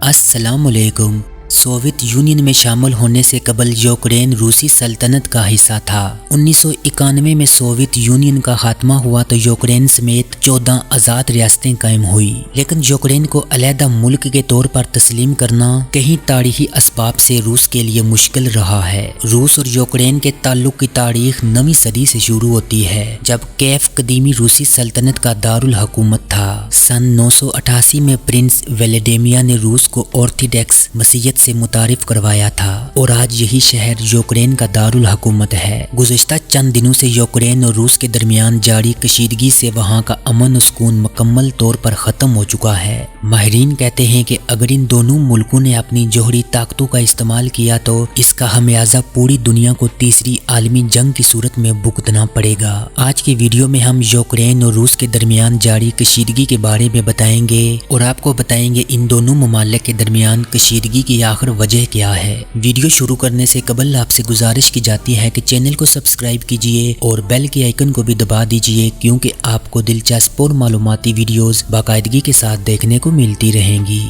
अस्सलाम वालेकुम। Soviet union में शामिल होने से कबल यूक्रेन रूसी सल्तनत का हिस्सा था। 1991 में सोवियत यूनियन का खात्मा हुआ तो यूक्रेन समेत 14 आज़ाद रियासतें कायम हुई, लेकिन यूक्रेन को अलहदा मुल्क के तौर पर तस्लीम करना कहीं तारीखी असबाब से रूस के लिए मुश्किल रहा है। रूस और यूक्रेन के ताल्लुक की तारीख 9वीं सदी से शुरू होती है, जब कैफ कदीमी रूसी सल्तनत का दारुल हुकूमत था। सन 988 में प्रिंस वेलेडिमिया ने रूस को ऑर्थोडॉक्स मसीहत से मुतारिफ करवाया था और आज यही शहर यूक्रेन का दारुल हुकूमत है। गुज़श्ता चंद दिनों से यूक्रेन और रूस के दरमियान जारी कशीदगी से वहाँ का अमन और सुकून मुकम्मल तौर पर ख़त्म हो चुका है। माहिरीन कहते हैं कि अगर इन दोनों मुल्कों ने अपनी जोहरी ताकतों का इस्तेमाल किया तो इसका खमियाजा पूरी दुनिया को तीसरी आलमी जंग की सूरत में भुगतना पड़ेगा। आज की वीडियो में हम यूक्रेन और रूस के दरमियान जारी कशीदगी के बारे में बताएंगे और आपको बताएंगे इन दोनों ममालिक के दरमियान कशीदगी की आखिर वजह क्या है। वीडियो शुरू करने से कबल आपसे गुजारिश की जाती है कि चैनल को सब्सक्राइब कीजिए और बेल के आइकन को भी दबा दीजिए, क्योंकि आपको दिलचस्प और मालूमाती वीडियोस बाकायदगी के साथ देखने को मिलती रहेंगी।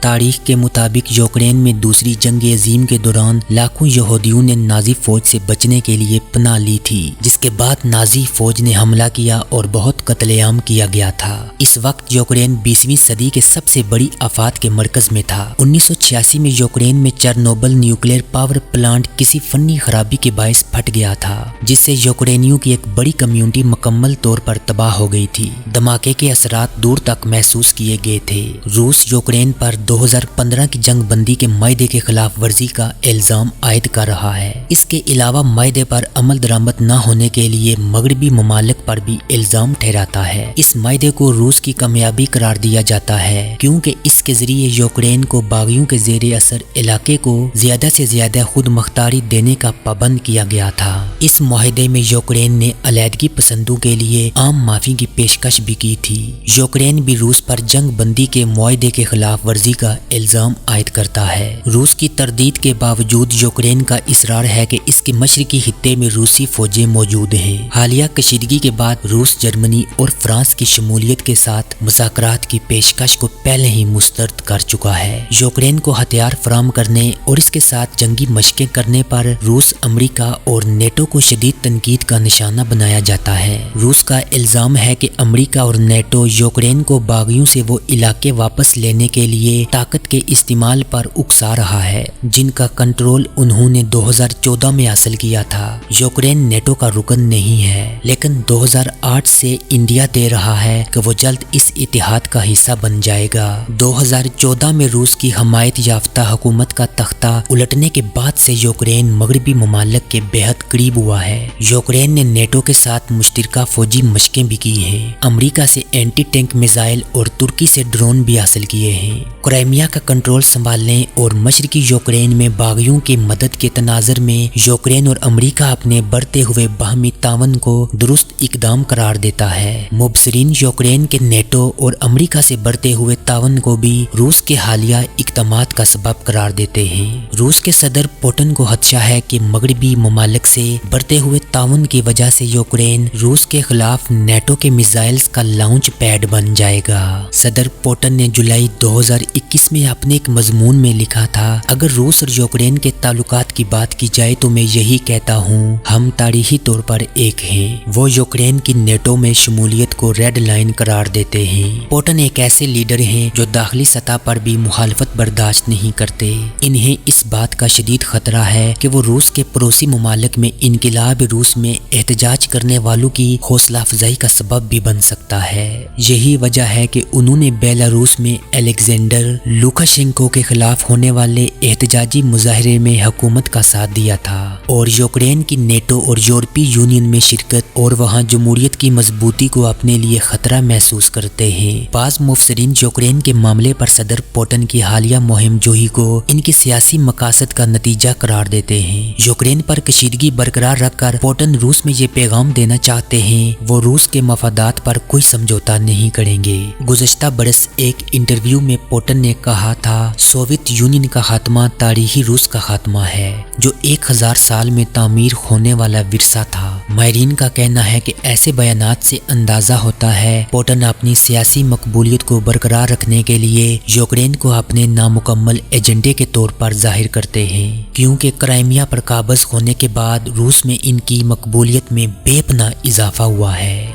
तारीख के मुताबिक यूक्रेन में दूसरी जंग अजीम के दौरान लाखों यहूदियों ने नाजी फौज से बचने के लिए पनाह ली थी, जिसके बाद नाजी फौज ने हमला किया और बहुत कत्लेआम किया गया था। इस वक्त यूक्रेन 20वीं सदी के सबसे बड़ी आफात के मरकज में था। 1986 में यूक्रेन में चेरनोबिल न्यूक्लियर पावर प्लांट किसी फनी खराबी के बायस फट गया था, जिससे यूक्रेनियों की एक बड़ी कम्युनिटी मुकम्मल तौर पर तबाह हो गई थी। धमाके के असरात दूर तक महसूस किए गए थे। रूस यूक्रेन पर 2015 की जंग बंदी के मायदे के खिलाफ वर्जी का इल्जाम आयद कर रहा है। इसके अलावा मायदे पर अमल दरामद न होने के लिए मगरबी ममालिक पर भी इल्जाम ठहराता है। इस मायदे को रूस की कामयाबी करार दिया जाता है, क्योंकि इसके जरिए यूक्रेन को बागियों के जेर असर इलाके को ज्यादा से ज्यादा खुद मुख्तारी देने का पाबंद किया गया था। इस माहदे में यूक्रेन ने अलहदगी पसंदों के लिए आम माफी की पेशकश भी की थी। यूक्रेन भी रूस पर जंग बंदी के माहदे के खिलाफ वर्जी का इल्जाम आयद करता है। रूस की तरदीद के बावजूद यूक्रेन का इसरार है कि इसके मशरकी हिस्से में रूसी फौजें मौजूद हैं। हालिया कशीदगी के बाद रूस जर्मनी और फ्रांस की शमूलियत के साथ मुज़ाकरात की पेशकश को पहले ही मुस्तरद कर चुका है। यूक्रेन को हथियार फराम करने और इसके साथ जंगी मशकें करने पर रूस, अमरीका और नेटो को शदीद तनकीद का निशाना बनाया जाता है। रूस का इल्जाम है कि अमरीका और नेटो यूक्रेन को बागियों से वो इलाके वापस लेने के लिए ताकत के इस्तेमाल पर उकसा रहा है, जिनका कंट्रोल उन्होंने 2014 में हासिल किया था। यूक्रेन नेटो का रुकन नहीं है, लेकिन 2008 से इंडिया दे रहा है कि वो जल्द इस इतिहाद का हिस्सा बन जाएगा। 2014 में रूस की हमायत याफ्ता हुकूमत का तख्ता उलटने के बाद से यूक्रेन मगरबी ममालिक के बेहद करीब हुआ है। यूक्रेन ने नेटो के साथ मुश्तरका फौजी मशकें भी की हैं, अमरीका से एंटी टैंक मिसाइल और तुर्की से ड्रोन भी हासिल किए हैं। क्राइमिया का कंट्रोल संभालने और मशरकी यूक्रेन में बागियों की मदद के तनाजर में यूक्रेन और अमरीका अपने बढ़ते हुए बाहमी तावन को दुरुस्त इकदाम करार देता है। मुबसरीन यूक्रेन के नेटो और अमरीका से बढ़ते हुए तावन को भी रूस के हालिया इकदामात का सबब करार देते हैं। रूस के सदर पुतिन को खदशा है कि मगरबी ममालिक से बढ़ते हुए तावन की वजह से यूक्रेन रूस के खिलाफ नेटो के मिसाइल्स का लॉन्च पैड बन जाएगा। सदर पुतिन ने जुलाई 2021 में अपने एक मजमून में लिखा था, अगर रूस और यूक्रेन के ताल्लुकात की बात की जाए तो मैं यही कहता हूँ, हम तारीखी तौर पर एक हैं। वो यूक्रेन की नेटो में शमूलियत को रेड लाइन करार देते हैं। पुतिन एक ऐसे लीडर हैं जो दाखिली सतह पर भी मुखालफत बर्दाश्त नहीं करते। इन्हें इस बात का शदीद खतरा है कि वो रूस के पड़ोसी ममालिक में इनकिलाब रूस में एहतजाज करने वालों की हौसला अफजाई का सबब भी बन सकता है। यही वजह है कि उन्होंने बेलारूस में अलेक्जेंडर लुकाशेंको के खिलाफ होने वाले एहतजाजी मुजाहरे में हुकूमत का साथ दिया था और यूक्रेन की नेटो और यूरोपीय यूनियन में शिरकत और वहां जमहूरियत की मजबूती को अपने लिए खतरा महसूस करते हैं। बाज़ मुफस्सिरीन यूक्रेन के मामले पर सदर पुतिन की हालिया मुहिम जोही को इनकी सियासी मकासद का नतीजा करार देते हैं। यूक्रेन पर कशीदगी बरकरार रखकर पुतिन रूस में ये पैगाम देना चाहते हैं, वो रूस के मफादात पर कोई समझौता नहीं करेंगे। गुज़श्ता बरस एक इंटरव्यू में पुतिन نے کہا تھا سوویت یونین کا خاتمہ تاریخی روس کا خاتمہ ہے جو 1000 سال میں تعمیر ہونے والا ورثہ تھا۔ ماہرین کا کہنا ہے کہ ایسے بیانات سے اندازہ ہوتا ہے پوٹن اپنی سیاسی مقبولیت کو برقرار رکھنے کے لیے یوکرین کو اپنے نامکمل ایجنڈے کے طور پر ظاہر کرتے ہیں، کیونکہ کرائمیا پر قابض ہونے کے بعد روس میں ان کی مقبولیت میں بے پناہ اضافہ ہوا ہے۔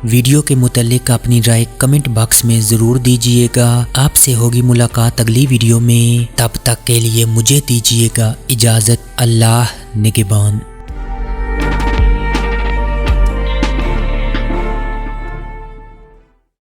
ویڈیو کے متعلق اپنی رائے کمنٹ باکس میں ضرور دیجیے گا۔ آپ سے ہوگی ملاقات اگلی ویڈیو میں، تب تک کے لیے مجھے دیجیے گا اجازت۔ اللہ نگہبان۔